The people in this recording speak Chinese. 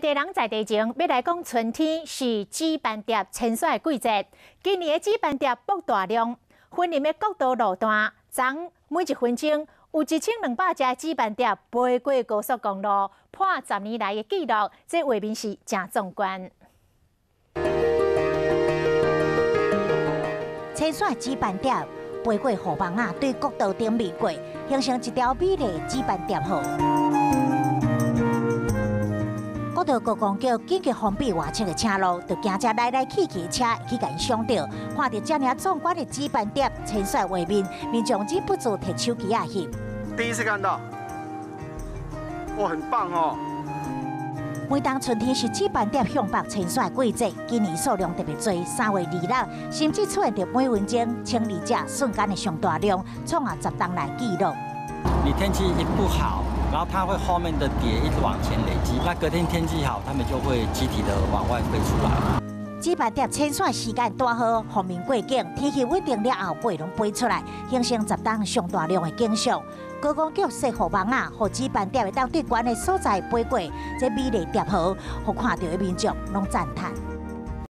地人在地前要来讲，春天是纸板碟清选的季节。今年的纸板碟爆大量，婚礼的国道路段，昨每1分钟有1200只纸板碟飞过高速公路，破10年来的纪录，这画面是真壮观。清选纸板碟飞过护网啊，对国道顶未过，形成一条美丽的纸板碟河。 国道高公局紧急封闭外侧的车路，就行车来去的车去甲因伤到，看到这样壮观的纸板碟清甩画面，民众忍不住摕手机啊翕。第一次看到，哇，很棒哦！每当春天是纸板碟向北清甩季节，今年数量特别多，3月26日甚至出现着每分钟1000只瞬间的上大量，创下10年来纪录。你天气一不好。 然后它会后面的碟一直往前累积，那隔天天气好，它们就会集体的往外飞出来。纸板碟清选时间大好，风面过境，天气稳定了后，飞拢飞出来，形成10档上大量的景象。高公局设护网啊，让纸板碟会当对悬的所在飞过，这美丽碟河，互看到的民众拢赞叹。